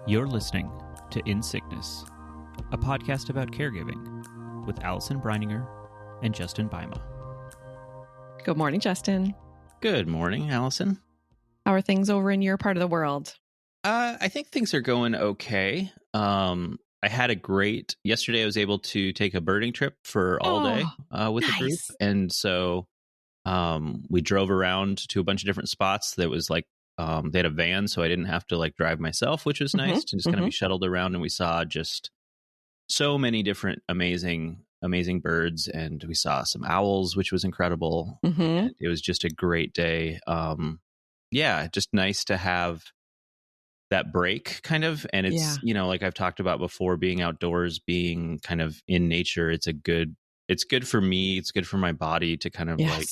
You're listening to In Sickness, a podcast about caregiving with Allison Breininger and Justin Bima. Good morning, Justin. Good morning, Allison. How are things over in your part of the world? I think things are going okay. I had a great yesterday. I was able to take a birding trip for all day with the group, and so we drove around to a bunch of different spots. That was like they had a van, so I didn't have to like drive myself, which was nice to just kind of be shuttled around. And we saw just so many different amazing birds, and we saw some owls, which was incredible. And it was just a great day. Yeah, just nice to have that break kind of. And it's, you know, like I've talked about before, being outdoors, being kind of in nature, it's good for me. It's good for my body to kind of like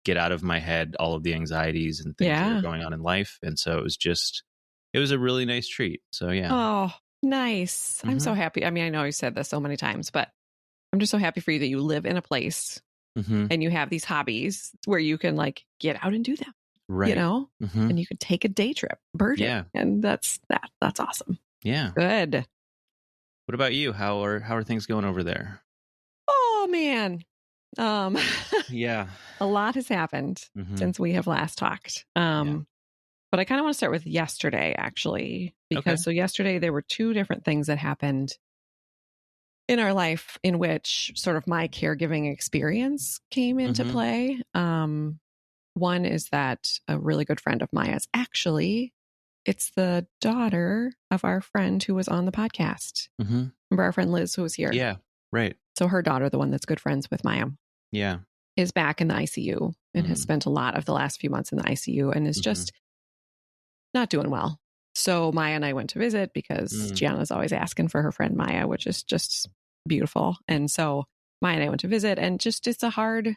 get out of my head all of the anxieties and things that are going on in life. And so it was a really nice treat. So yeah. Oh, nice. I'm so happy. I mean, I know you said this so many times, but I'm just so happy for you that you live in a place and you have these hobbies where you can like get out and do them. Right. You know, and you could take a day trip birding. Yeah. And that's awesome. Yeah. Good. What about you? How are things going over there? Oh man. Yeah. A lot has happened since we have last talked. But I kind of want to start with yesterday actually, because so yesterday there were two different things that happened in our life in which sort of my caregiving experience came into play. One is that a really good friend of Maya's, actually, it's the daughter of our friend who was on the podcast. Remember our friend Liz who was here? Yeah, right. So her daughter, the one that's good friends with Maya, is back in the ICU and has spent a lot of the last few months in the ICU and is just not doing well. So Maya and I went to visit because Gianna's always asking for her friend Maya, which is just beautiful. And so Maya and I went to visit, and just it's a hard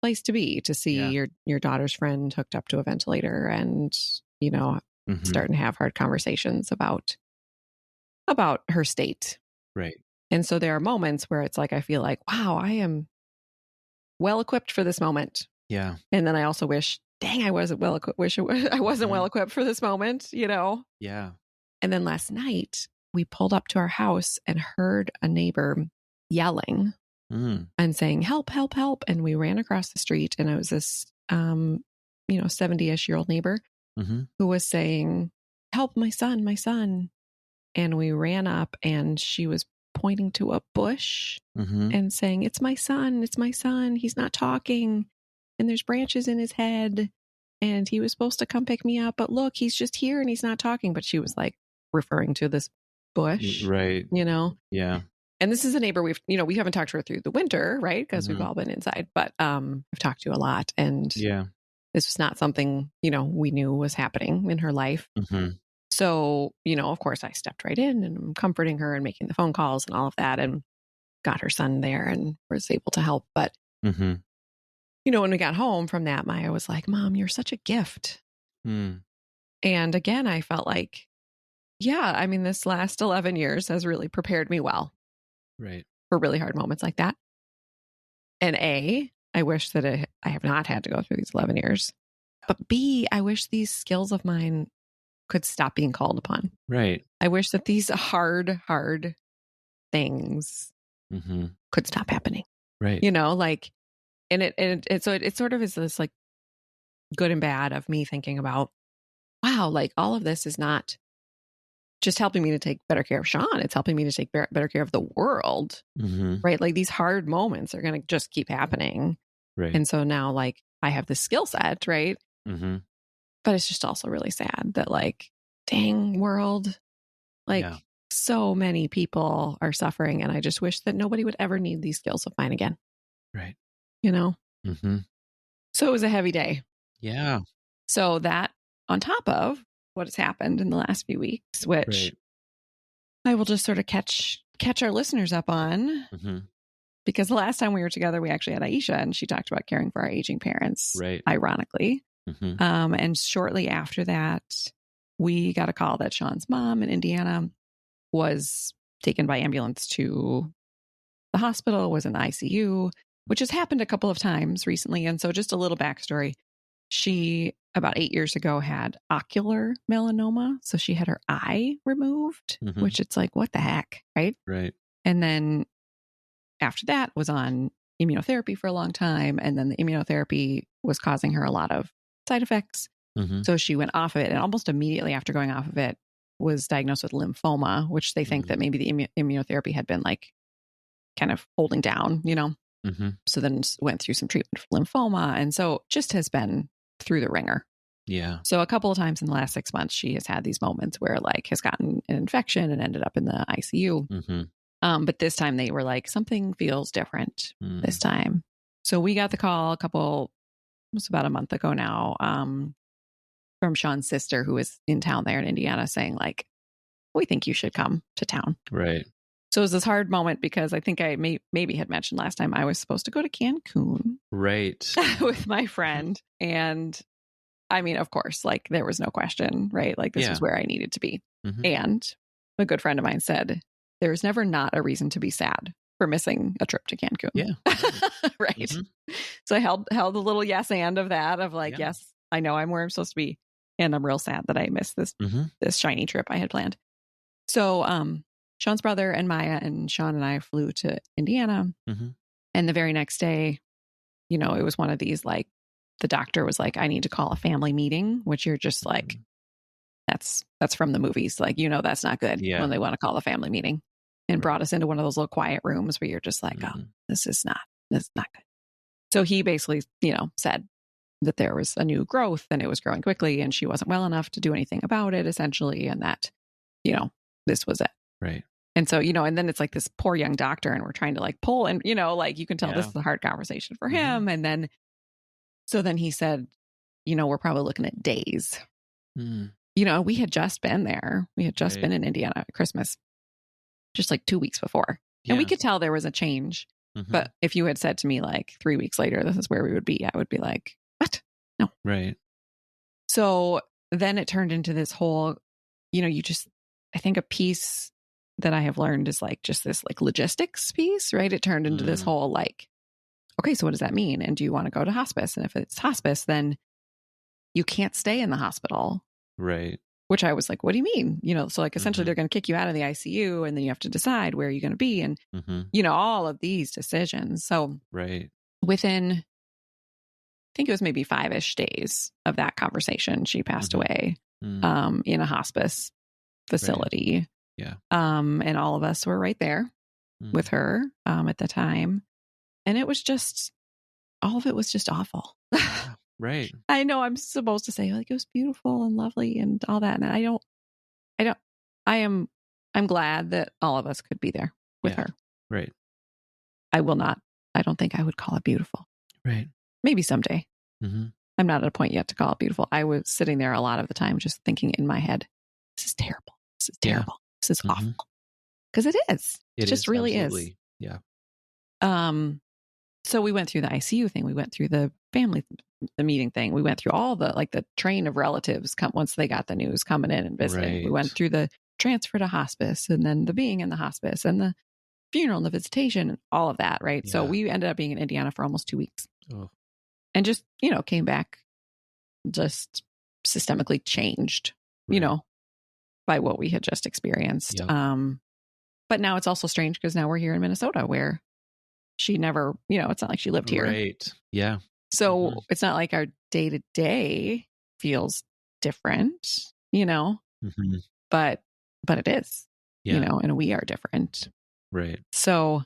place to be, to see your daughter's friend hooked up to a ventilator and, you know, starting to have hard conversations about her state. Right. And so there are moments where it's like, I feel like, wow, I am well equipped for this moment. Yeah. And then I also wish, dang, I wasn't well equipped. I wasn't well equipped for this moment, you know? Yeah. And then last night we pulled up to our house and heard a neighbor yelling and saying, help, help, help. And we ran across the street, and it was this, 70-ish-year-old neighbor who was saying, help, my son, my son. And we ran up, and she was pointing to a bush and saying, it's my son, he's not talking. And there's branches in his head, and he was supposed to come pick me up, but look, he's just here and he's not talking. But she was like referring to this bush. Right. You know? Yeah. And this is a neighbor we haven't talked to her through the winter, right? Because we've all been inside, but I've talked to a lot, and this was not something, we knew was happening in her life. So, of course I stepped right in and I'm comforting her and making the phone calls and all of that, and got her son there and was able to help. But, when we got home from that, Maya was like, Mom, you're such a gift. And again, I felt like, this last 11 years has really prepared me well. Right. For really hard moments like that. And A, I wish that I have not had to go through these 11 years. But B, I wish these skills of mine could stop being called upon. Right. I wish that these hard things could stop happening. Right. And it sort of is this like good and bad of me thinking about, wow, like all of this is not just helping me to take better care of Sean. It's helping me to take better care of the world. Right. Like these hard moments are going to just keep happening. Right. And so now like I have this skill set. Right. But it's just also really sad that like, dang world, like so many people are suffering. And I just wish that nobody would ever need these skills of mine again. Right. So it was a heavy day. Yeah. So that on top of what has happened in the last few weeks, which I will just sort of catch our listeners up on, because the last time we were together, we actually had Aisha, and she talked about caring for our aging parents, ironically. And shortly after that, we got a call that Sean's mom in Indiana was taken by ambulance to the hospital, was in the ICU, which has happened a couple of times recently. And so just a little backstory. She about 8 years ago had ocular melanoma. So she had her eye removed, which it's like, what the heck? Right. Right. And then after that was on immunotherapy for a long time. And then the immunotherapy was causing her a lot of side effects. So she went off of it. And almost immediately after going off of it was diagnosed with lymphoma, which they think that maybe the immunotherapy had been like kind of holding down, you know? So then went through some treatment for lymphoma. And so just has been through the ringer. Yeah. So a couple of times in the last 6 months, she has had these moments where like has gotten an infection and ended up in the ICU. But this time they were like, something feels different this time. So we got the call it was about a month ago now, from Sean's sister, who was in town there in Indiana, saying like, we think you should come to town. Right. So it was this hard moment because I think I maybe had mentioned last time I was supposed to go to Cancun. Right. With my friend. And I mean, of course, like there was no question, right? Like this was where I needed to be. And a good friend of mine said, there's never not a reason to be sad for missing a trip to Cancun. Yeah. Right. So I held the little yes and of that of like, yes, I know I'm where I'm supposed to be. And I'm real sad that I missed this shiny trip I had planned. So, Sean's brother and Maya and Sean and I flew to Indiana. And the very next day, you know, it was one of these, like, the doctor was like, I need to call a family meeting, which you're just like, that's from the movies. Like, you know, that's not good when they want to call a family meeting, and brought us into one of those little quiet rooms where you're just like, oh, this is not good. So he basically, you know, said that there was a new growth and it was growing quickly and she wasn't well enough to do anything about it, essentially. And that, you know, this was it. Right. And so, you know, and then it's like this poor young doctor and we're trying to like pull, and, you know, like you can tell this is a hard conversation for him. And then, so then he said, you know, we're probably looking at days. You know, we had just been there. We had just been in Indiana at Christmas, just like 2 weeks before. And we could tell there was a change. But if you had said to me like 3 weeks later, this is where we would be, I would be like, what? No. Right. So then it turned into this whole, you know, I think a piece that I have learned is like just this like logistics piece, right? It turned into this whole like, okay, so what does that mean? And do you want to go to hospice? And if it's hospice, then you can't stay in the hospital. Right. Which I was like, what do you mean? You know, so like essentially they're going to kick you out of the ICU and then you have to decide where you're going to be. And, you know, all of these decisions. So within, I think it was maybe 5-ish days of that conversation, she passed away in a hospice facility. Yeah. And all of us were right there with her at the time. And it was just, all of it was just awful. Right. I know I'm supposed to say like it was beautiful and lovely and all that. And I'm glad that all of us could be there with her. Right. I don't think I would call it beautiful. Right. Maybe someday. I'm not at a point yet to call it beautiful. I was sitting there a lot of the time just thinking in my head, this is terrible. This is terrible. This is awful. Because it is. It just really absolutely is. Yeah. So we went through the ICU thing. We went through the meeting thing. We went through all the train of relatives once they got the news coming in and visiting. Right. We went through the transfer to hospice and then the being in the hospice and the funeral and the visitation and all of that. Right. So we ended up being in Indiana for almost 2 weeks and just, you know, came back just systemically changed, you know, by what we had just experienced. But now it's also strange because now we're here in Minnesota where she never, you know, it's not like she lived here. Right. Yeah. So it's not like our day to day feels different, you know, but it is, you know, and we are different. Right. So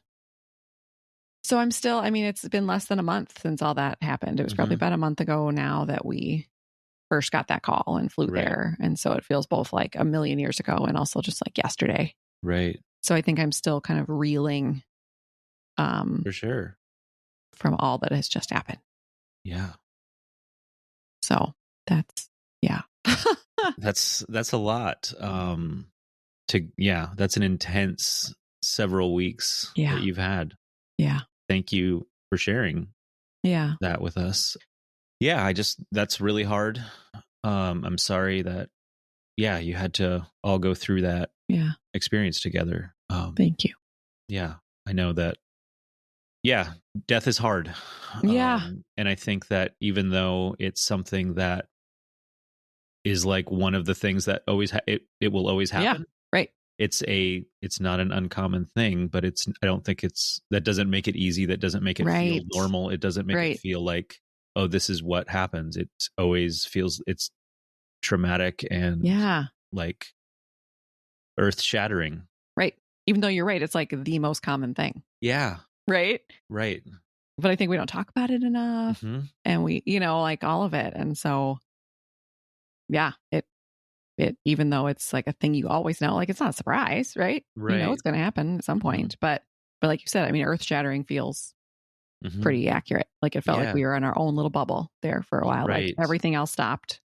I'm still, I mean, it's been less than a month since all that happened. It was probably about a month ago now that we first got that call and flew there. And so it feels both like a million years ago and also just like yesterday. Right. So I think I'm still kind of reeling for sure from all that has just happened. Yeah. So that's that's a lot. That's an intense several weeks that you've had. Yeah. Thank you for sharing that with us. Yeah, that's really hard. I'm sorry that you had to all go through that experience together. Thank you. Yeah, I know that. Yeah, death is hard. Yeah. And I think that even though it's something that is like one of the things that always it will always happen. Yeah, right. It's not an uncommon thing, but I don't think that doesn't make it easy. That doesn't make it feel normal. It doesn't make it feel like, oh, this is what happens. It always feels it's traumatic and like earth shattering. Right. Even though you're right, it's like the most common thing. Yeah. Right. Right. But I think we don't talk about it enough, and we, like all of it. And so, yeah, it, even though it's like a thing you always know, like it's not a surprise, right? Right. You know it's going to happen at some point, but like you said, I mean, earth shattering feels pretty accurate. Like it felt like we were in our own little bubble there for a while. Like everything else stopped.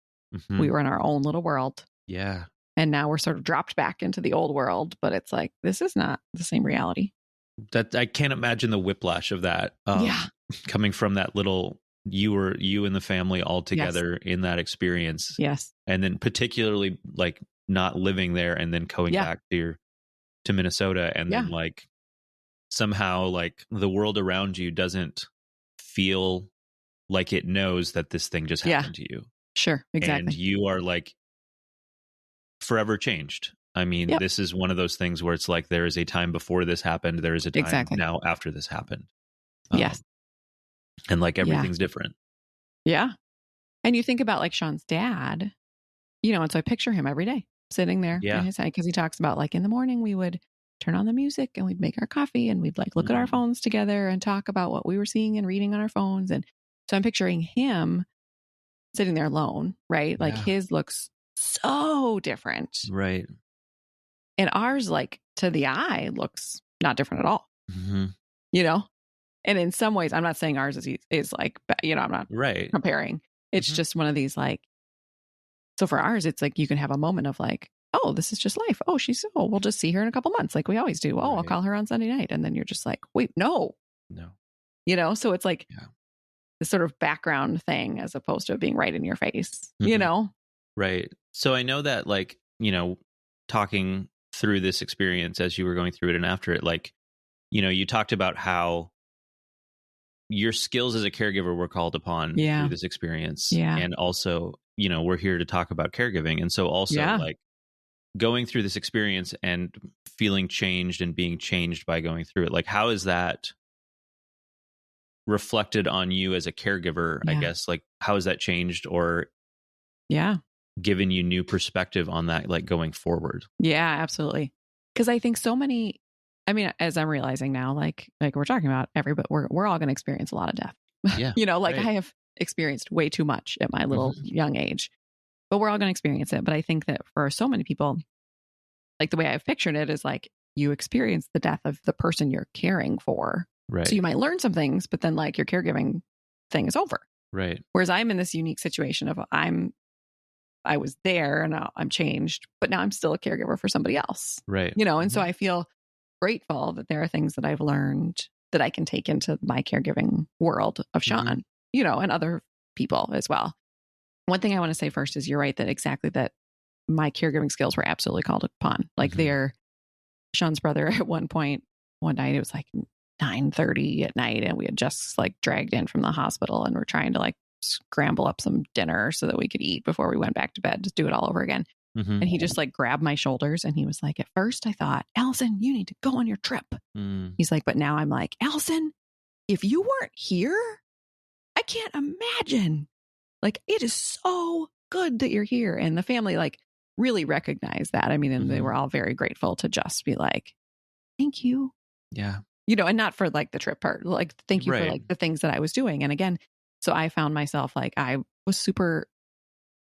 We were in our own little world. Yeah. And now we're sort of dropped back into the old world, but it's like, this is not the same reality. That I can't imagine the whiplash of that. Coming from that little, you and the family all together in that experience. Yes. And then particularly like not living there and then going back to Minnesota. And then like somehow like the world around you doesn't feel like it knows that this thing just happened to you. Sure. Exactly. And you are like forever changed. I mean, this is one of those things where it's like there is a time before this happened. There is a time now after this happened. Yes. And like everything's different. Yeah. And you think about like Sean's dad, and so I picture him every day sitting there in his head, because he talks about like in the morning we would turn on the music and we'd make our coffee and we'd like look at our phones together and talk about what we were seeing and reading on our phones. And so I'm picturing him sitting there alone, right? Like his looks so different. Right. And ours, like to the eye, looks not different at all. And in some ways, I'm not saying ours is like, I'm not comparing. It's just one of these like, so for ours, it's like you can have a moment of like, oh, this is just life. Oh, we'll just see her in a couple months like we always do. Oh, I'll call her on Sunday night. And then you're just like, wait, no. So it's like this sort of background thing as opposed to it being right in your face, Right. So I know that like, talking through this experience as you were going through it and after it, like, you talked about how your skills as a caregiver were called upon through this experience. And also, we're here to talk about caregiving. And so also like going through this experience and feeling changed and being changed by going through it, like how is that reflected on you as a caregiver? I guess, like, how has that changed or given you new perspective on that, like going forward? Yeah, absolutely. Because I think so many, I mean, as I'm realizing now, like we're talking about we're all going to experience a lot of death. Yeah. I have experienced way too much at my little young age, but we're all going to experience it. But I think that for so many people, like the way I've pictured it is like you experience the death of the person you're caring for. Right. So you might learn some things, but then like your caregiving thing is over. Right. Whereas I'm in this unique situation of I was there and now I'm changed, but now I'm still a caregiver for somebody else. Right. And so I feel grateful that there are things that I've learned that I can take into my caregiving world of Sean, and other people as well. One thing I want to say first is you're right that my caregiving skills were absolutely called upon. Like Sean's brother at one night, it was like 9:30 at night and we had just like dragged in from the hospital and we're trying to like scramble up some dinner so that we could eat before we went back to bed, just do it all over again. And he just like grabbed my shoulders and he was like, at first I thought, Allison, you need to go on your trip. He's like, but now I'm like, Allison, if you weren't here, I can't imagine. Like, it is so good that you're here. And the family like really recognized that. I mean, and they were all very grateful to just be like, thank you. Yeah. And not for like the trip part, like, thank you for like the things that I was doing. And again, so I found myself like, I was super,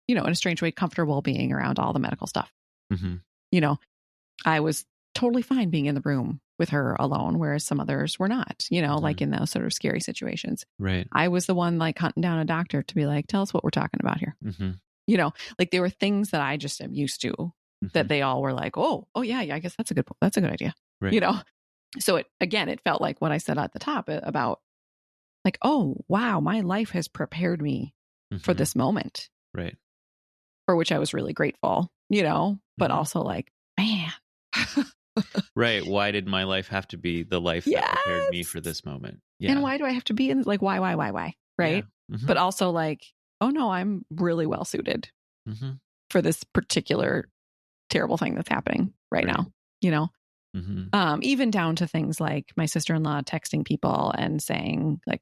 in a strange way, comfortable being around all the medical stuff. I was totally fine being in the room with her alone, whereas some others were not, like in those sort of scary situations. Right. I was the one like hunting down a doctor to be like, tell us what we're talking about here. Like there were things that I just am used to that they all were like, oh yeah, I guess that's a good idea. Right. So it felt like what I said at the top about like, oh, wow, my life has prepared me for this moment. Right. For which I was really grateful, but also like, man. Right. Why did my life have to be the life that prepared me for this moment? Yeah. And why do I have to be in like, why? Right. Yeah. But also like, oh no, I'm really well suited for this particular terrible thing that's happening right now, you know? Even down to things like my sister-in-law texting people and saying, like,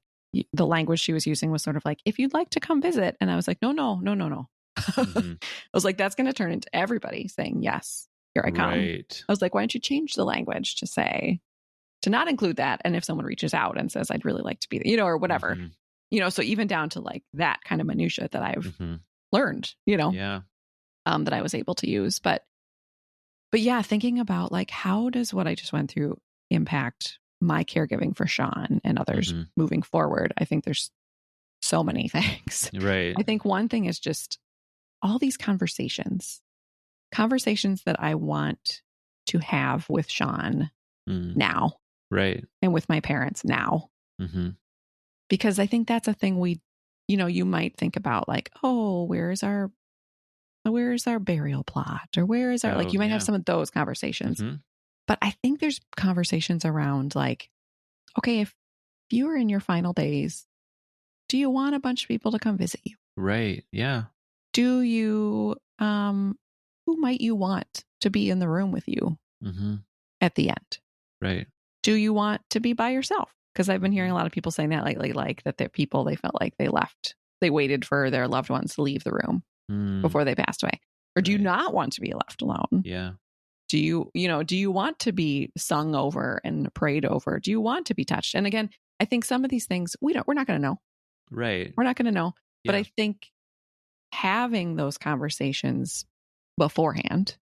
the language she was using was sort of like, if you'd like to come visit. And I was like, no. I was like, that's going to turn into everybody saying, yes, here I come. Right. I was like, why don't you change the language to not include that? And if someone reaches out and says, I'd really like to be there, you know, or whatever, you know, so even down to like that kind of minutia that I've learned, you know, that I was able to use. But yeah, thinking about like, how does what I just went through impact my caregiving for Sean and others moving forward? I think there's so many things. Right. I think one thing is just all these conversations that I want to have with Sean now. Right. And with my parents now. Because I think that's a thing you know, you might think about like, oh, where's our burial plot, or where is our, like, you might have some of those conversations. But I think there's conversations around like, okay, if you were in your final days, do you want a bunch of people to come visit you? Right. Yeah. Do you, who might you want to be in the room with you at the end? Right. Do you want to be by yourself? Because I've been hearing a lot of people saying that lately, like that they felt like they waited for their loved ones to leave the room before they passed away. Or do you not want to be left alone? Yeah. Do you want to be sung over and prayed over? Do you want to be touched? And again, I think some of these things we're not going to know. Right. We're not going to know. Yeah. But I think having those conversations beforehand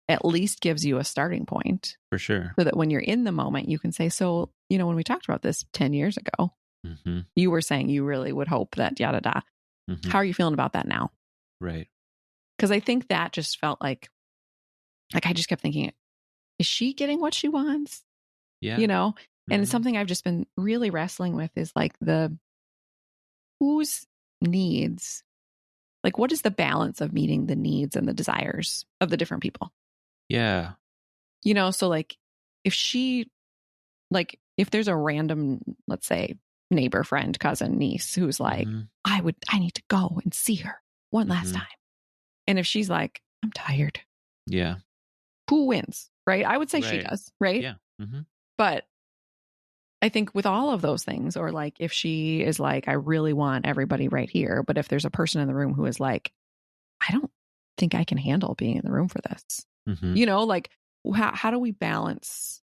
at least gives you a starting point. For sure. So that when you're in the moment, you can say, so, you know, when we talked about this 10 years ago, you were saying you really would hope that yada da. How are you feeling about that now? Right. Because I think that just felt like I just kept thinking, is she getting what she wants? Yeah. You know, and it's something I've just been really wrestling with is like whose needs, like what is the balance of meeting the needs and the desires of the different people? Yeah. You know, so like if there's a random, let's say, neighbor, friend, cousin, niece who's like, I need to go and see her one last time. And if she's like, I'm tired. Yeah. Who wins? Right. I would say she does. Right. Yeah. But I think with all of those things, or like if she is like, I really want everybody right here. But if there's a person in the room who is like, I don't think I can handle being in the room for this, you know, like how do we balance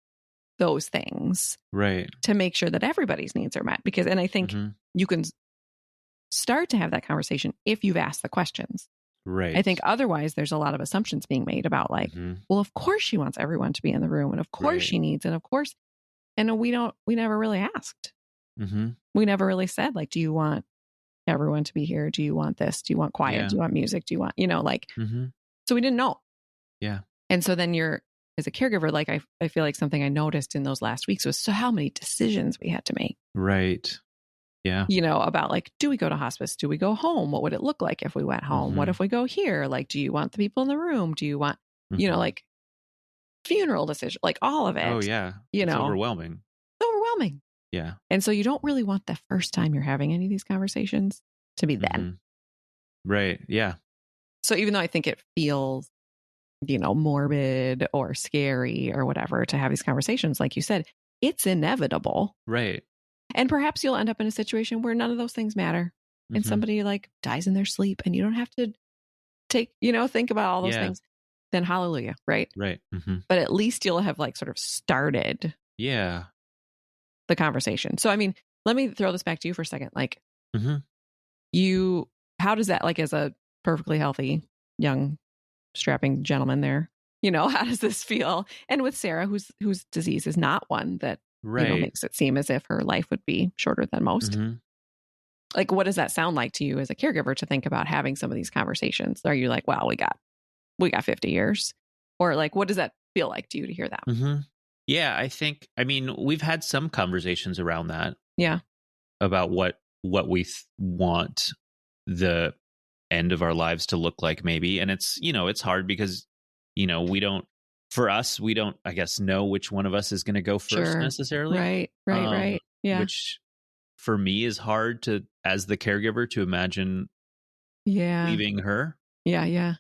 those things to make sure that everybody's needs are met? Because, and I think you can start to have that conversation if you've asked the questions. Right. I think otherwise there's a lot of assumptions being made about like, well, of course she wants everyone to be in the room, and of course she needs, and of course, and we never really asked. We never really said like, do you want everyone to be here? Do you want this? Do you want quiet? Do you want music? Do you want, you know, like, so we didn't know. Yeah. And so then as a caregiver, like I feel like something I noticed in those last weeks was so how many decisions we had to make. Right. Yeah. You know, about like, do we go to hospice? Do we go home? What would it look like if we went home? What if we go here? Like, do you want the people in the room? Do you want, you know, like funeral decision, like all of it? Oh yeah. You know, overwhelming. Overwhelming. Yeah. And so you don't really want the first time you're having any of these conversations to be then. Right. Yeah. So even though I think it feels, you know, morbid or scary or whatever to have these conversations, like you said, it's inevitable. Right. And perhaps you'll end up in a situation where none of those things matter and somebody like dies in their sleep and you don't have to think about all those things. Then hallelujah. Right. Right. But at least you'll have like sort of started the conversation. So, I mean, let me throw this back to you for a second. Like how does that, like, as a perfectly healthy, young, strapping gentleman there, you know, how does this feel? And with Sarah, whose disease is not one that you know, makes it seem as if her life would be shorter than most. Like, what does that sound like to you as a caregiver to think about having some of these conversations? Are you like, well, we got 50 years? Or like, what does that feel like to you to hear that? Yeah, I mean, we've had some conversations around that. Yeah. About what we want the end of our lives to look like, maybe. And it's, you know, it's hard because, you know, we don't, I guess, know which one of us is going to go first necessarily. Right. Yeah. Which for me is hard to, as the caregiver, to imagine leaving her. Yeah. Yeah.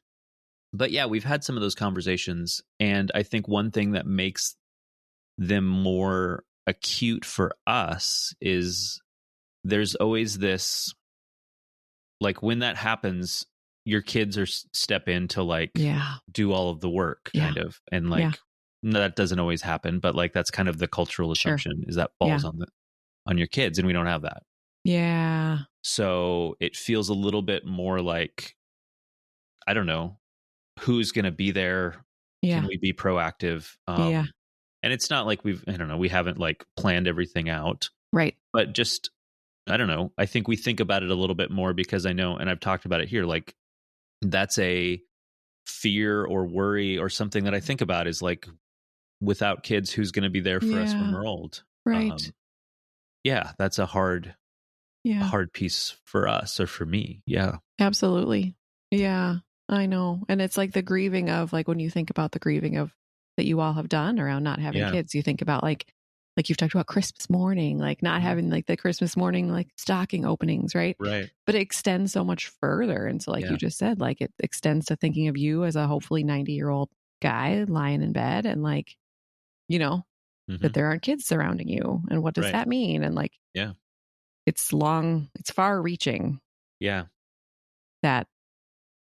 But yeah, we've had some of those conversations. And I think one thing that makes them more acute for us is there's always this, like, when that happens, your kids are step in to like do all of the work kind of. And like, that doesn't always happen, but like, that's kind of the cultural assumption is that falls on your kids, and we don't have that. Yeah. So it feels a little bit more like, I don't know, who's going to be there? Can we be proactive? And it's not like I don't know, we haven't like planned everything out. Right. But just, I don't know, I think we think about it a little bit more because I know, and I've talked about it here, like that's a fear or worry or something that I think about is like, without kids, who's going to be there for us when we're old? Right. That's a hard piece for us, or for me. Yeah. Absolutely. Yeah, I know. And it's like the grieving of, like, when you think about the grieving of that you all have done around not having kids, you think about like you've talked about Christmas morning, like not having like the Christmas morning, like stocking openings, right? Right. But it extends so much further. And so, like you just said, like it extends to thinking of you as a hopefully 90-year-old guy lying in bed, and like, that there aren't kids surrounding you. And what does that mean? And like, it's far reaching. Yeah. That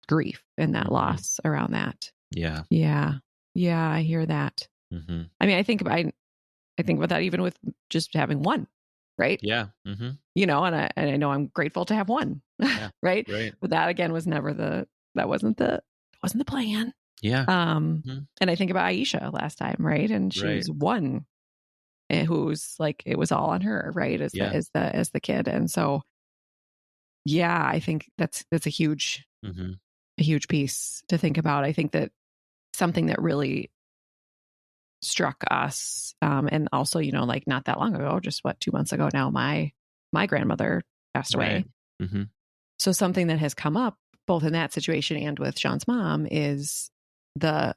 grief and that loss around that. Yeah. Yeah. Yeah. I hear that. I mean, I think about that even with just having one, right? Yeah. And I know I'm grateful to have one, right? But that again was never that wasn't the plan. Yeah. And I think about Aisha last time, right? And she was one, who's like, it was all on her, right? As the kid. And so, yeah, I think that's a huge piece to think about. I think that something that really struck us, and also, like not that long ago, just 2 months ago now, my grandmother passed away. So something that has come up both in that situation and with Sean's mom is the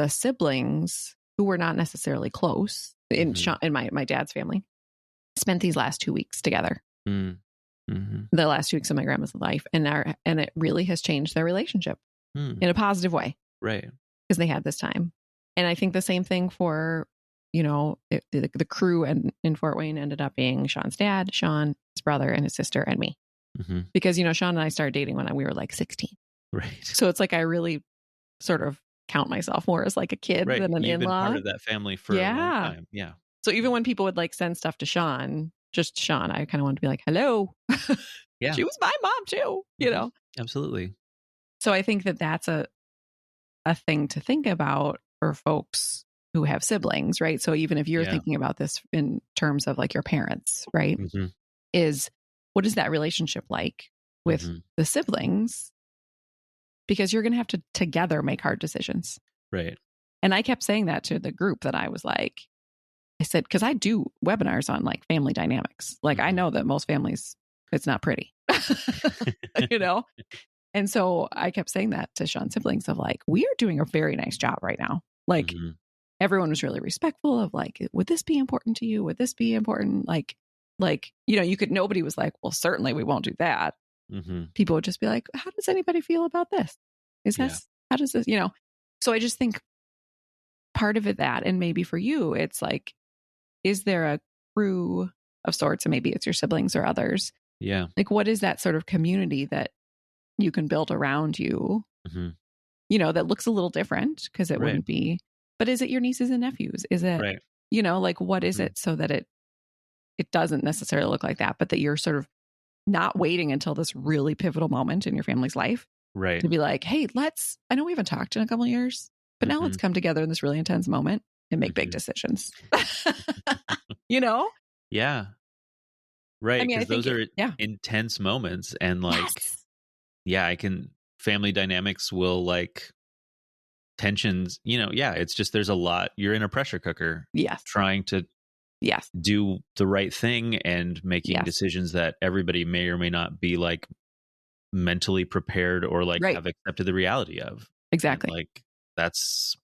siblings who were not necessarily close in my dad's family spent these last 2 weeks together. The last 2 weeks of my grandma's life, and it really has changed their relationship in a positive way, right? Because they had this time. And I think the same thing for, the crew in Fort Wayne ended up being Sean's dad, Sean, his brother, and his sister, and me. Because Sean and I started dating when we were like 16, right? So it's like I really sort of count myself more as like a kid than an You've in-law. Been part of that family for a long time. Yeah. So even when people would like send stuff to Sean, just Sean, I kind of wanted to be like, hello. Yeah. She was my mom too, Absolutely. So I think that that's a thing to think about for folks who have siblings, right? So even if you're thinking about this in terms of like your parents, right? Is what is that relationship like with the siblings? Because you're going to have to together make hard decisions. Right. And I kept saying that to the group that I was like, I said, because I do webinars on like family dynamics. Like I know that most families, it's not pretty, And so I kept saying that to Sean's siblings of like, we are doing a very nice job right now. Like everyone was really respectful of like, would this be important to you? Would this be important? Like, nobody was like, well, certainly we won't do that. People would just be like, how does anybody feel about this? How does this, So I just think part of it that, and maybe for you, it's like, is there a crew of sorts, and maybe it's your siblings or others? Yeah. Like, what is that sort of community that you can build around you, that looks a little different because it wouldn't be, but is it your nieces and nephews? Is it, like, what is it so that it doesn't necessarily look like that, but that you're sort of not waiting until this really pivotal moment in your family's life to be like, hey, I know we haven't talked in a couple of years, but now let's come together in this really intense moment and make big decisions. Yeah. Right. I mean, because those are intense moments, and like, family dynamics will like tensions, it's just, there's a lot, you're in a pressure cooker trying to do the right thing and making decisions that everybody may or may not be like mentally prepared or like have accepted the reality of. Exactly. And, like that's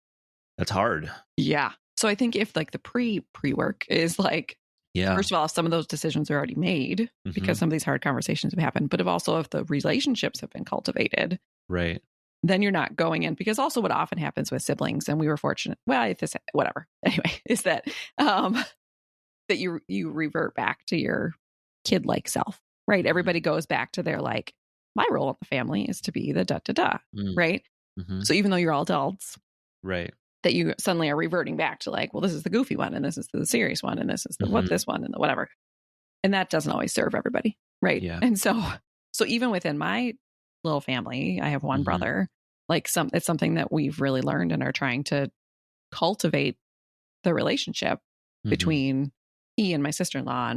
hard. Yeah. So I think if like the pre-work is like, first of all, if some of those decisions are already made because some of these hard conversations have happened, but if the relationships have been cultivated, right? then you're not going in, because also what often happens with siblings, and we were fortunate, well, whatever, anyway, is that that you revert back to your kid-like self, right? Everybody goes back to their like, my role in the family is to be the da-da-da, right? So even though you're all adults, right, that you suddenly are reverting back to like, well, this is the goofy one, and this is the serious one, and this is the what this one, and the whatever. And that doesn't always serve everybody, right? Yeah. And so even within my little family, I have one brother, like it's something that we've really learned and are trying to cultivate the relationship between he and my sister-in-law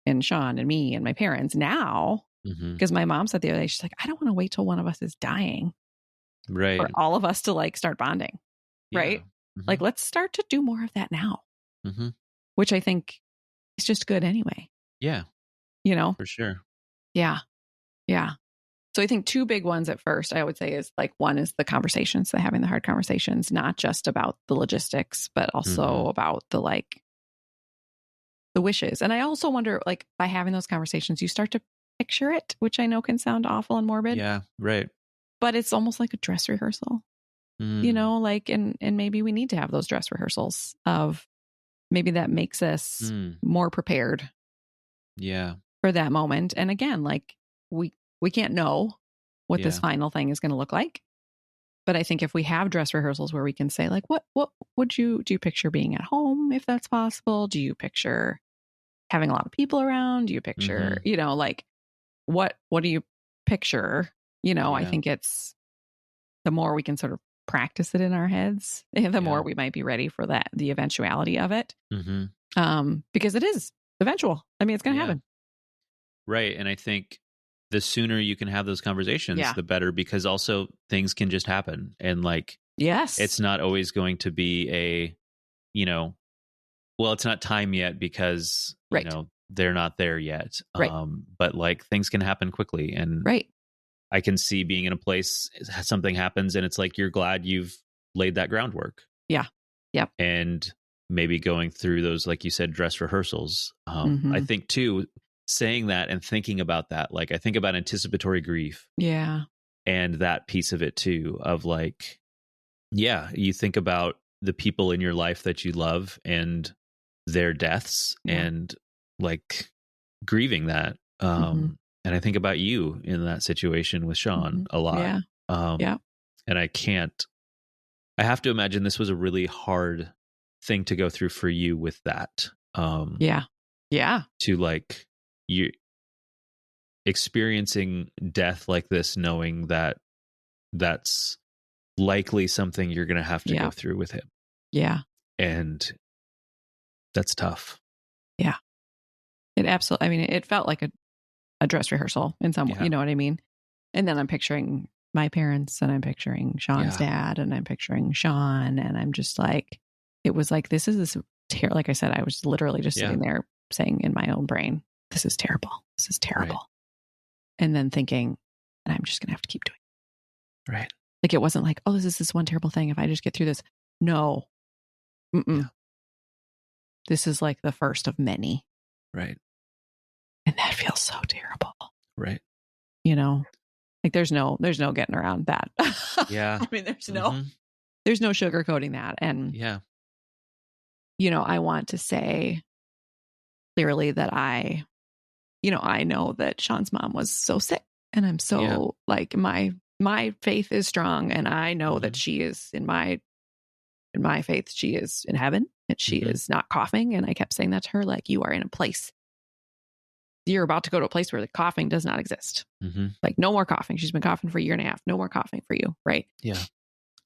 and Sean and me and my parents now, because my mom said the other day, she's like, I don't want to wait till one of us is dying, right, for all of us to like start bonding, right? Like, let's start to do more of that now, which I think is just good anyway. Yeah, you know, for sure. Yeah. So I think two big ones at first, I would say, is like, one is the conversations, the having the hard conversations, not just about the logistics, but also about the like the wishes. And I also wonder, like, by having those conversations, you start to picture it, which I know can sound awful and morbid. Yeah, right. But it's almost like a dress rehearsal, you know, like, and maybe we need to have those dress rehearsals of maybe that makes us more prepared. Yeah. For that moment. And again, like we can't know what this final thing is going to look like. But I think if we have dress rehearsals where we can say like, what do you picture being at home, if that's possible? Do you picture having a lot of people around? Do you picture, you know, like what do you picture? You know, I think it's the more we can sort of practice it in our heads, the more we might be ready for that, the eventuality of it. Because it is eventual. I mean, it's going to happen. Right. And I think the sooner you can have those conversations, the better, because also things can just happen. And like, it's not always going to be a, you know, well, it's not time yet because, you know, they're not there yet. But like things can happen quickly. And I can see being in a place, something happens and it's like, you're glad you've laid that groundwork. Yeah. Yep. And maybe going through those, like you said, dress rehearsals. I think too, saying that and thinking about that, like I think about anticipatory grief. Yeah. And that piece of it too, of like, you think about the people in your life that you love and their deaths and like grieving that. And I think about you in that situation with Sean a lot. And I have to imagine this was a really hard thing to go through for you with that. To like, you experiencing death like this, knowing that that's likely something you're going to have to go through with him. And that's tough. It absolutely, I mean, it felt like a dress rehearsal in some way, you know what I mean? And then I'm picturing my parents, and I'm picturing Sean's dad, and I'm picturing Sean, and I'm just like, it was like, this is like I said, I was literally just sitting there saying in my own brain, this is terrible. This is terrible. And then thinking, and I'm just going to have to keep doing it. Right. Like, it wasn't like, oh, this is this one terrible thing. If I just get through this. No. This is like the first of many. Right. And that feels so terrible. Right. You know, like there's no getting around that. Yeah. I mean, there's no sugarcoating that. And, you know, I want to say clearly that I know that Sean's mom was so sick, and I'm so like, my faith is strong, and I know that she is in my faith, she is in heaven, and she is not coughing. And I kept saying that to her, like, you are in a place, you're about to go to a place where the coughing does not exist. Like, no more coughing. She's been coughing for a year and a half. No more coughing for you. Right. Yeah.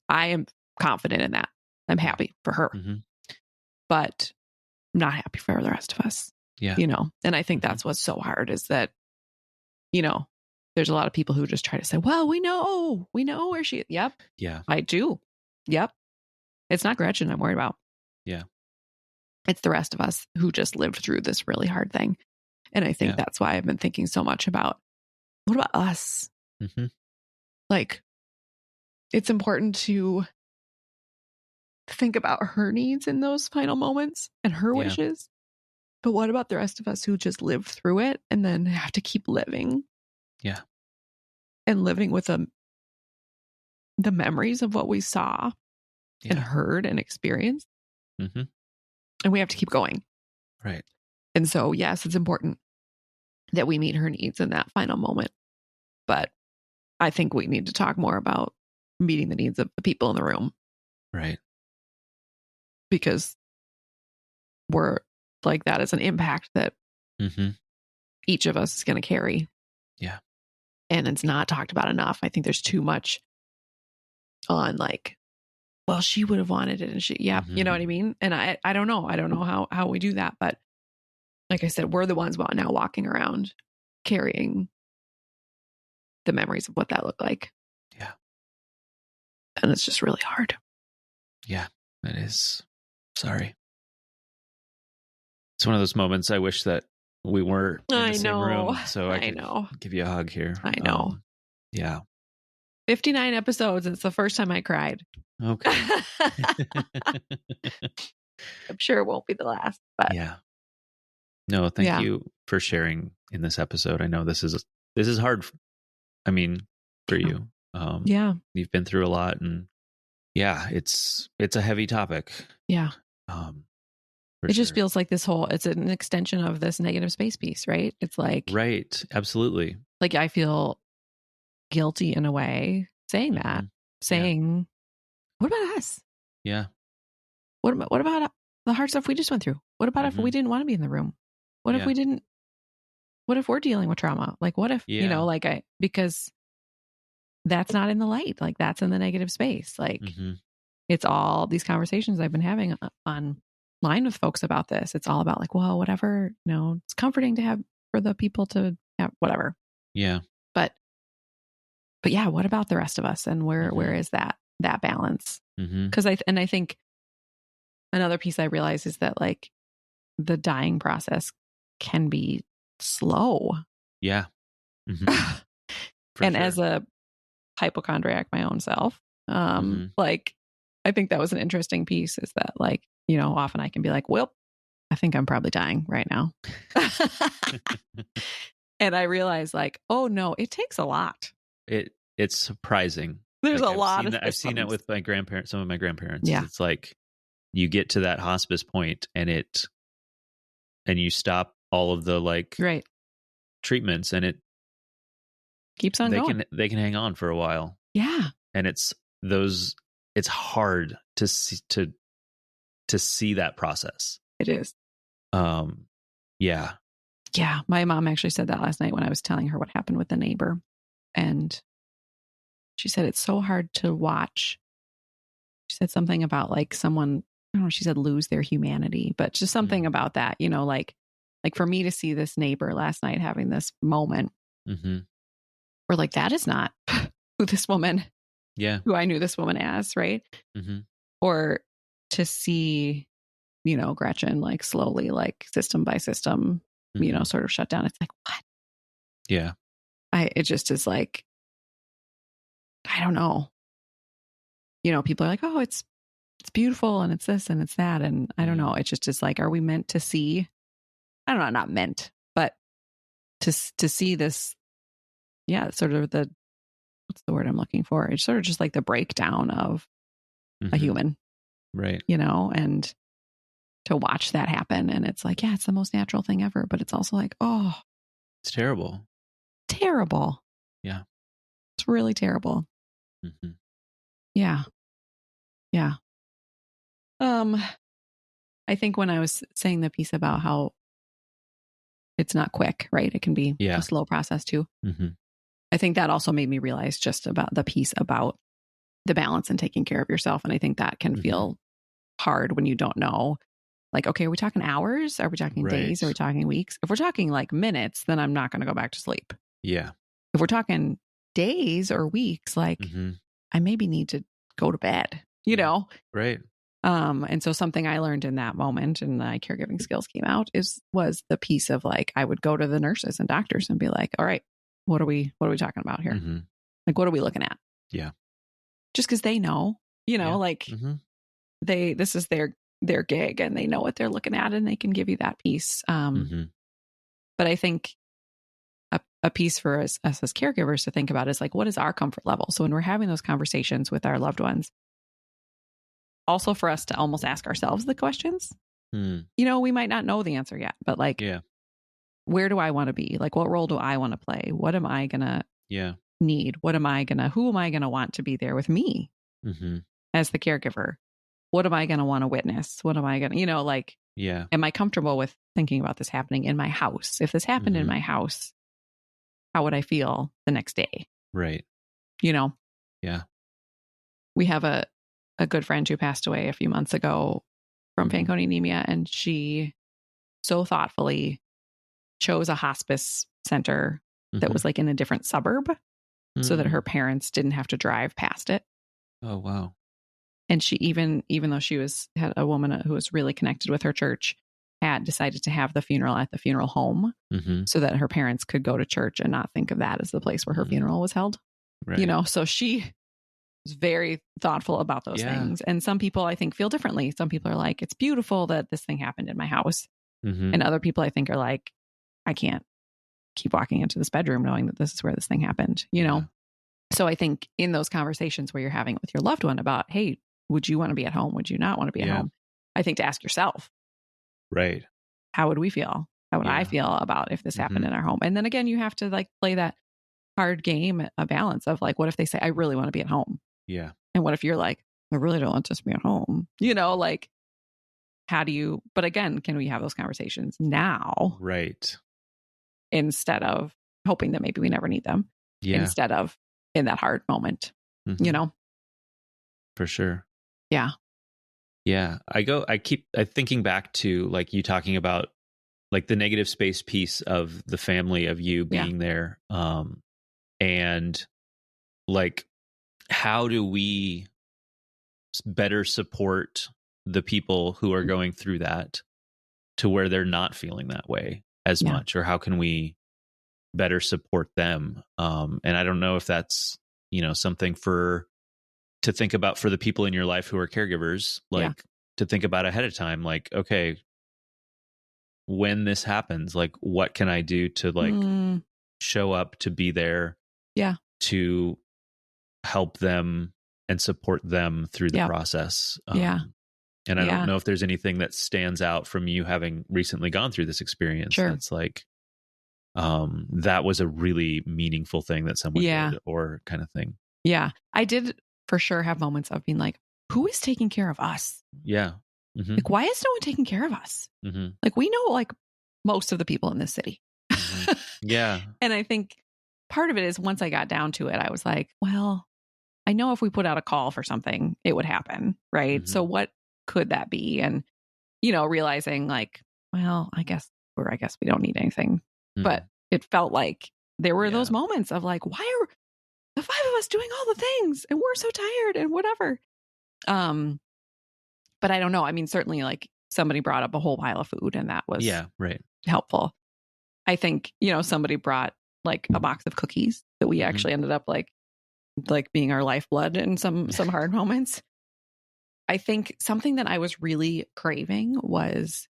I am confident in that. I'm happy for her, but I'm not happy for the rest of us. Yeah. You know, and I think that's what's so hard, is that, you know, there's a lot of people who just try to say, well, we know where she is. Yep. Yeah. I do. Yep. It's not Gretchen I'm worried about. Yeah. It's the rest of us who just lived through this really hard thing. And I think that's why I've been thinking so much about, what about us? Like, it's important to think about her needs in those final moments and her wishes. But what about the rest of us who just lived through it and then have to keep living? Yeah. And living with a the memories of what we saw and heard and experienced. Mm-hmm. And we have to keep going. Right. And so, yes, it's important that we meet her needs in that final moment. But I think we need to talk more about meeting the needs of the people in the room. Right. Because we're like, that is an impact that each of us is going to carry. Yeah. And it's not talked about enough. I think there's too much on like, well, she would have wanted it. And you know what I mean? And I don't know. I don't know how we do that. But like I said, we're the ones now walking around carrying the memories of what that looked like. Yeah. And it's just really hard. Yeah, it is. Sorry. It's one of those moments I wish that we were in the same room so I could give you a hug here. I know. Yeah. 59 episodes. It's the first time I cried. Okay. I'm sure it won't be the last, but yeah. No, thank you for sharing in this episode. I know this is hard. I mean, for you. You've been through a lot, and it's a heavy topic. Yeah. It just feels like it's an extension of this negative space piece, right? It's like, right. Absolutely. Like I feel guilty in a way saying that, what about us? Yeah. What about the hard stuff we just went through? What about if we didn't want to be in the room? What if we didn't? What if we're dealing with trauma? Like, what if, because that's not in the light, like that's in the negative space. Like it's all these conversations I've been having online with folks about this. It's all about like, well, whatever, it's comforting to have for the people to have whatever. Yeah. But yeah, what about the rest of us? And where is that balance? Because I think another piece I realize is that like the dying process can be slow. Yeah. And as a hypochondriac my own self, like I think that was an interesting piece, is that like, often I can be like, well, I think I'm probably dying right now. And I realize like, oh no, it takes a lot. It's surprising. There's like, a lot I've seen that with my grandparents, some of my grandparents. Yeah. It's like you get to that hospice point and you stop all of the like treatments, and it keeps on going. They can hang on for a while. Yeah. And it's hard to see that process. It is. Yeah. Yeah. My mom actually said that last night when I was telling her what happened with the neighbor. And she said, it's so hard to watch. She said something about like someone, I don't know, she said lose their humanity, but just something about that, like for me to see this neighbor last night having this moment where like, that is not who this woman, who I knew this woman as, right? Or to see, Gretchen like slowly, like system by system, sort of shut down. It's like, what? Yeah. It just is like, I don't know. People are like, oh, it's beautiful and it's this and it's that. And I don't know. It just is like, are we meant to see? I don't know, not meant, but to see this, sort of what's the word I'm looking for? It's sort of just like the breakdown of a human. Right. And to watch that happen. And it's like, it's the most natural thing ever. But it's also like, oh. It's terrible. Terrible. Yeah. It's really terrible. Yeah. Yeah. I think when I was saying the piece about how it's not quick, right? It can be a slow process too. I think that also made me realize just about the piece about the balance and taking care of yourself. And I think that can feel hard when you don't know, like, okay, are we talking hours? Are we talking days? Are we talking weeks? If we're talking like minutes, then I'm not going to go back to sleep. Yeah. If we're talking days or weeks, like I maybe need to go to bed, Right. And so something I learned in that moment, and my caregiving skills came out, was the piece of like, I would go to the nurses and doctors and be like, all right, what are we talking about here? Like, what are we looking at? Yeah. Just because they know, like this is their gig and they know what they're looking at and they can give you that piece. But I think a piece for us as caregivers to think about is like, what is our comfort level? So when we're having those conversations with our loved ones, also for us to almost ask ourselves the questions. You know, we might not know the answer yet, but like, where do I want to be? Like, what role do I want to play? What am I going to need? Who am I going to want to be there with me as the caregiver? What am I going to want to witness? What am I going to, you know, like, am I comfortable with thinking about this happening in my house? If this happened in my house, how would I feel the next day? Right. You know? Yeah. We have a good friend who passed away a few months ago from Fanconi anemia, and she so thoughtfully chose a hospice center that was like in a different suburb so that her parents didn't have to drive past it. Oh, wow. And she even though she had a woman who was really connected with her church, had decided to have the funeral at the funeral home so that her parents could go to church and not think of that as the place where her funeral was held. Right. You know, so she was very thoughtful about those things. And some people, I think, feel differently. Some people are like, it's beautiful that this thing happened in my house. And other people, I think, are like, I can't keep walking into this bedroom knowing that this is where this thing happened, you know? So I think in those conversations where you're having with your loved one about, hey, would you want to be at home? Would you not want to be at home? I think to ask yourself, right? How would we feel? How would I feel about if this happened in our home? And then again, you have to like play that hard game, a balance of like, what if they say, I really want to be at home? Yeah. And what if you're like, I really don't want to be at home? You know, like, how do you, but again, can we have those conversations now? Right. Instead of hoping that maybe we never need them. Instead of in that hard moment, you know? For sure. Yeah. Yeah. I keep thinking back to like you talking about like the negative space piece of the family of you being there. And like, how do we better support the people who are going through that to where they're not feeling that way as much, or how can we better support them? And I don't know if that's, you know, something to think about for the people in your life who are caregivers, like to think about ahead of time, like, okay, when this happens, like, what can I do to like show up, to be there, to help them and support them through the process. And I don't know if there's anything that stands out from you having recently gone through this experience. That's like, that was a really meaningful thing that someone did, or kind of thing. Yeah. I did for sure have moments of being like, who is taking care of us? Yeah. Like, why is no one taking care of us? Like, we know like most of the people in this city. Yeah. And I think part of it is once I got down to it, I was like, well, I know if we put out a call for something, it would happen. Right. So what could that be? And, you know, realizing like, well, I guess we don't need anything. But it felt like there were those moments of like, why are the five of us doing all the things and we're so tired and whatever. But I don't know. I mean, certainly like somebody brought up a whole pile of food and that was helpful. I think, you know, somebody brought like a box of cookies that we actually ended up like being our lifeblood in some hard moments. I think something that I was really craving was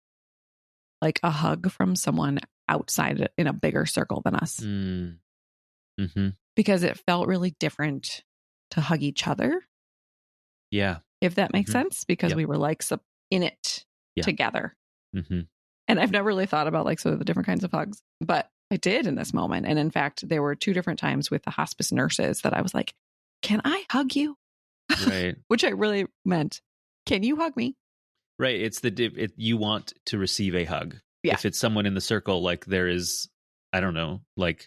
like a hug from someone outside in a bigger circle than us. Because it felt really different to hug each other. Yeah. If that makes sense, because we were like in it together. And I've never really thought about like sort of the different kinds of hugs, but I did in this moment. And in fact, there were 2 different times with the hospice nurses that I was like, can I hug you? Right. Which I really meant, can you hug me? Right. It's you want to receive a hug. Yeah. If it's someone in the circle, like there is, I don't know, like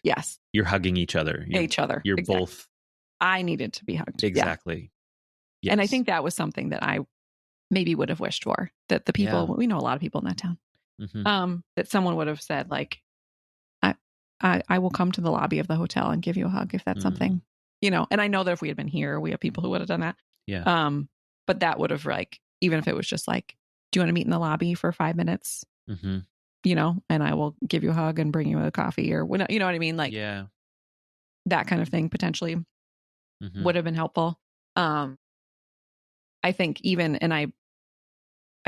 you're hugging each other. You're both. I needed to be hugged. Exactly. Yes. And I think that was something that I maybe would have wished for, that the people, we know a lot of people in that town, that someone would have said like, I will come to the lobby of the hotel and give you a hug if that's something, you know. And I know that if we had been here, we have people who would have done that. Yeah. But that would have like, even if it was just like, do you want to meet in the lobby for 5 minutes? You know, and I will give you a hug and bring you a coffee or when, you know what I mean? Like that kind of thing potentially would have been helpful. I think even, and I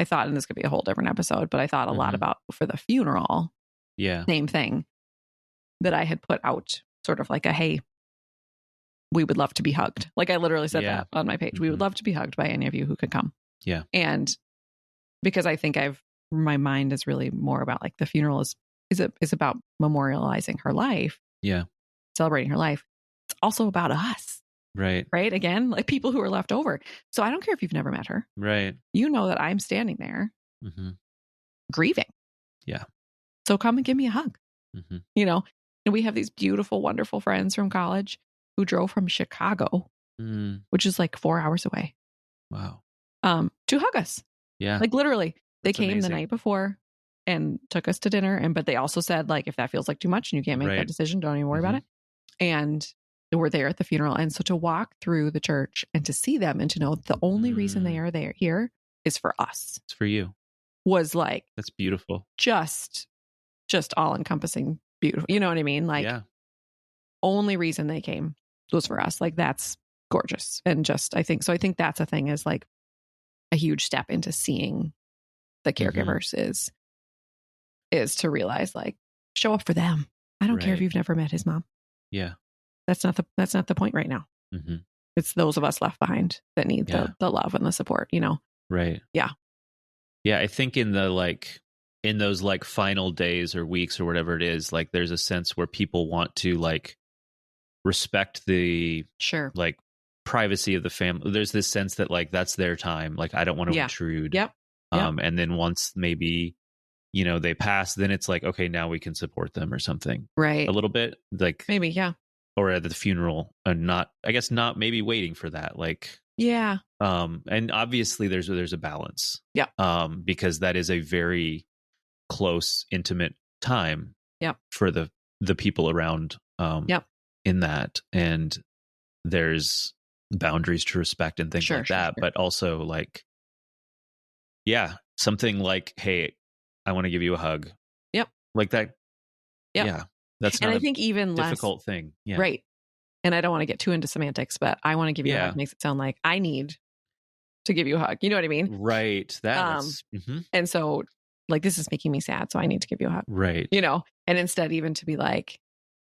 thought, and this could be a whole different episode, but I thought a lot about for the funeral. Yeah. Same thing. that I had put out sort of like a, hey, we would love to be hugged. Like I literally said that on my page. We would love to be hugged by any of you who could come. Yeah. And because I think my mind is really more about like the funeral is about memorializing her life. Yeah. Celebrating her life. It's also about us. Right. Right. Again, like people who are left over. So I don't care if you've never met her. Right. You know that I'm standing there grieving. Yeah. So come and give me a hug. You know, and we have these beautiful, wonderful friends from college who drove from Chicago, which is like 4 hours away. Wow. To hug us. Yeah. Like literally, they That's came amazing. the night before and took us to dinner. But they also said, like, if that feels like too much and you can't make that decision, don't even worry about it. And we're there at the funeral. And so to walk through the church and to see them and to know the only reason they are there here is for us. It's for you. Was like, that's beautiful. Just all encompassing beautiful. You know what I mean? Like, only reason they came was for us. Like, that's gorgeous. And just, I think that's a thing, is like a huge step into seeing the caregivers is to realize, like, show up for them. I don't care if you've never met his mom. Yeah. That's not the point right now. It's those of us left behind that need the love and the support, you know? Right. Yeah. Yeah. I think in those like final days or weeks or whatever it is, like there's a sense where people want to like respect the like privacy of the family. There's this sense that like that's their time. Like I don't want to intrude. And then once maybe, you know, they pass, then it's like, okay, now we can support them or something. Right. A little bit like maybe, or at the funeral, and not maybe waiting for that. Like, and obviously there's a balance. Because that is a very close, intimate time for the people around in that, and there's boundaries to respect and things like that. But also like, something like, hey, I want to give you a hug. Like that. That's not, and I think even difficult thing. Right. And I don't want to get too into semantics, but I want to give you a hug makes it sound like I need to give you a hug. You know what I mean? Right. And so like, this is making me sad, so I need to give you a hug. Right. You know, and instead even to be like,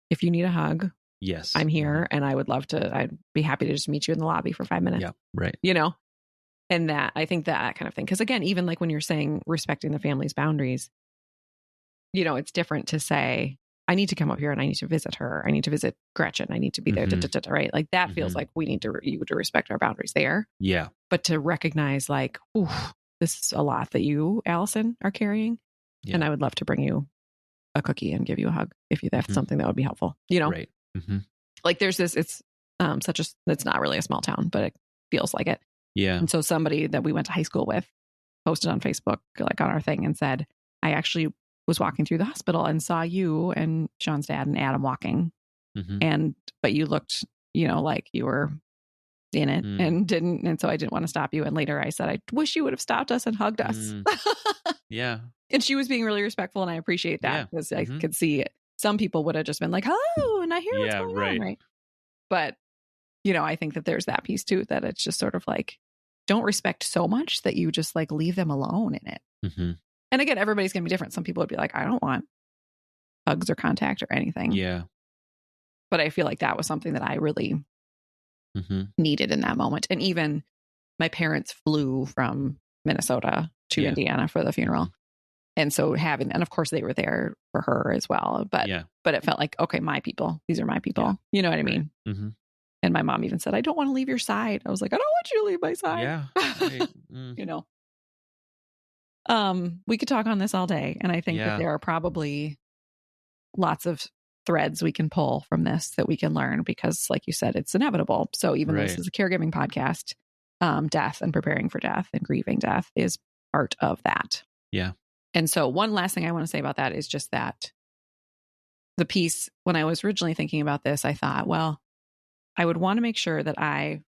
if you need a hug, I'm here, and I would love to, I'd be happy to just meet you in the lobby for 5 minutes. Yeah. Right. You know, and that, I think that kind of thing. Because again, even like when you're saying respecting the family's boundaries, you know, it's different to say, I need to come up here and I need to visit her. I need to visit Gretchen. I need to be there. Right. Like that feels like we need you to respect our boundaries there. Yeah. But to recognize like, ooh, this is a lot that you, Allison, are carrying. Yeah. And I would love to bring you a cookie and give you a hug if that's something that would be helpful. You know, right. Like there's this, it's it's not really a small town, but it feels like it. Yeah. And so somebody that we went to high school with posted on Facebook, like on our thing, and said, I actually was walking through the hospital and saw you and Sean's dad and Adam walking. But you looked, you know, like you were in it and didn't. And so I didn't want to stop you. And later I said, I wish you would have stopped us and hugged us. Yeah. And she was being really respectful. And I appreciate that because I could see it. Some people would have just been like, hello, and I hear what's going on. Right. But, you know, I think that there's that piece too, that it's just sort of like, don't respect so much that you just like leave them alone in it. And again, everybody's going to be different. Some people would be like, I don't want hugs or contact or anything. Yeah. But I feel like that was something that I really needed in that moment. And even my parents flew from Minnesota to Indiana for the funeral. And so and of course they were there for her as well. But it felt like, okay, my people, these are my people. Yeah. You know what I mean? And my mom even said, I don't want to leave your side. I was like, I don't want you to leave my side. Yeah. Right. You know? We could talk on this all day. And I think that there are probably lots of threads we can pull from this that we can learn because, like you said, it's inevitable. So even though this is a caregiving podcast, death and preparing for death and grieving death is part of that. Yeah. And so one last thing I want to say about that is just that the piece, when I was originally thinking about this, I thought, well, I would want to make sure that I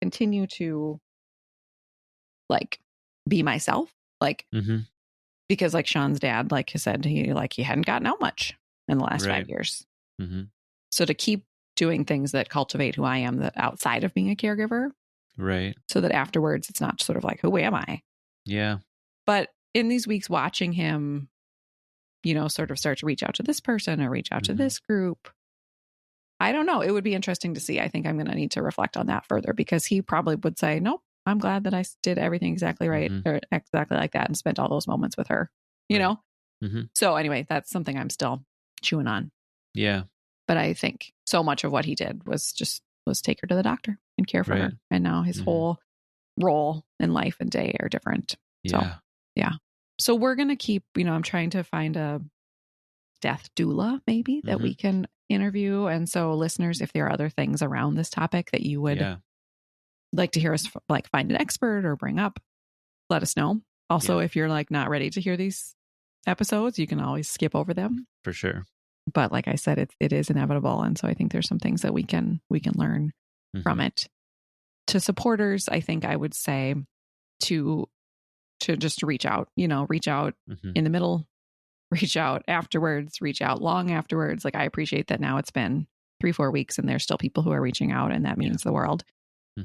continue to like be myself, like, because like Sean's dad, like he said, he hadn't gotten out much in the last 5 years. So to keep doing things that cultivate who I am, that outside of being a caregiver, right? So that afterwards it's not sort of like, who am I? Yeah. But in these weeks watching him sort of start to reach out to this person or reach out to this group? I don't know. It would be interesting to see. I think I'm going to need to reflect on that further, because he probably would say, nope, I'm glad that I did everything exactly right or exactly like that and spent all those moments with her, you know? So anyway, that's something I'm still chewing on. Yeah. But I think so much of what he did was take her to the doctor and care for her. And now his whole role in life and day are different. Yeah. So, yeah. So we're going to keep, I'm trying to find a death doula maybe that we can interview. And so listeners, if there are other things around this topic that you would like to hear us find an expert or bring up, let us know. Also, if you're not ready to hear these episodes, you can always skip over them. For sure. But like I said, it is inevitable. And so I think there's some things that we can learn from it. To supporters, I think I would say to just reach out, reach out in the middle, reach out afterwards, reach out long afterwards. I appreciate that now it's been 3-4 weeks and there's still people who are reaching out, and that means the world.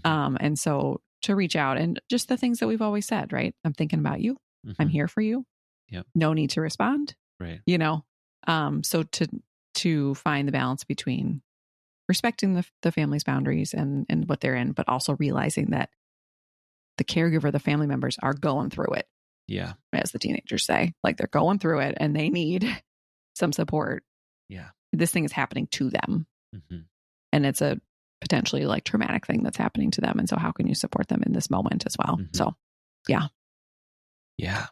And so to reach out, and just the things that we've always said, right? I'm thinking about you. I'm here for you. No need to respond. Right. So to find the balance between respecting the family's boundaries and what they're in, but also realizing that the caregiver, the family members are going through it. Yeah. As the teenagers say, they're going through it and they need some support. Yeah. This thing is happening to them. And it's a potentially traumatic thing that's happening to them. And so how can you support them in this moment as well? So, yeah. Yeah.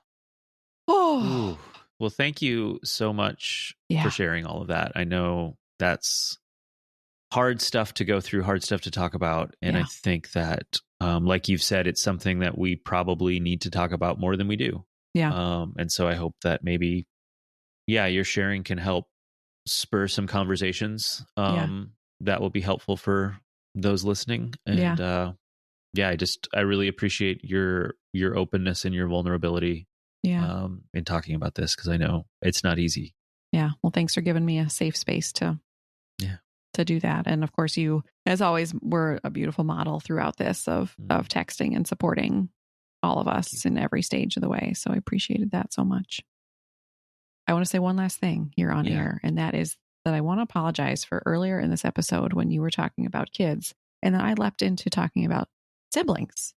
Oh, ooh. Well, thank you so much for sharing all of that. I know that's hard stuff to go through, hard stuff to talk about. And I think that, like you've said, it's something that we probably need to talk about more than we do. Yeah. And so I hope that maybe, your sharing can help spur some conversations that will be helpful for those listening. And I really appreciate your openness and your vulnerability in talking about this, because I know it's not easy. Yeah. Well, thanks for giving me a safe space to do that. And of course, you, as always, were a beautiful model throughout this of texting and supporting all of us in every stage of the way. So I appreciated that so much. I want to say one last thing here on air, and that is that I want to apologize for earlier in this episode when you were talking about kids, and then I leapt into talking about siblings,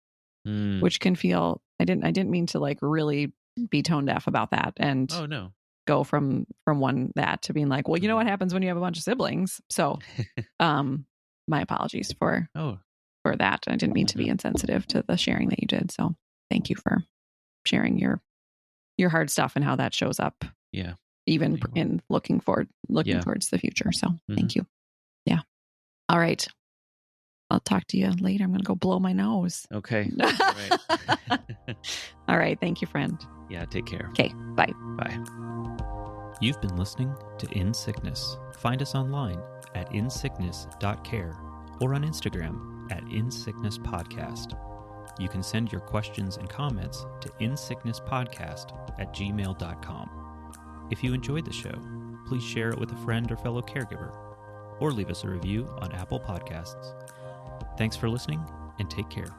which can feel, I didn't mean to really be tone deaf about that and go from that to being well, you know what happens when you have a bunch of siblings. So my apologies for that. I didn't mean to be insensitive to the sharing that you did. So thank you for sharing your hard stuff and how that shows up. Yeah. Even in looking towards the future. So thank you. Yeah. All right. I'll talk to you later. I'm going to go blow my nose. Okay. All right. All right. Thank you, friend. Yeah. Take care. Okay. Bye. Bye. You've been listening to In Sickness. Find us online at insickness.care or on Instagram at insicknesspodcast. You can send your questions and comments to insicknesspodcast@gmail.com. If you enjoyed the show, please share it with a friend or fellow caregiver, or leave us a review on Apple Podcasts. Thanks for listening, and take care.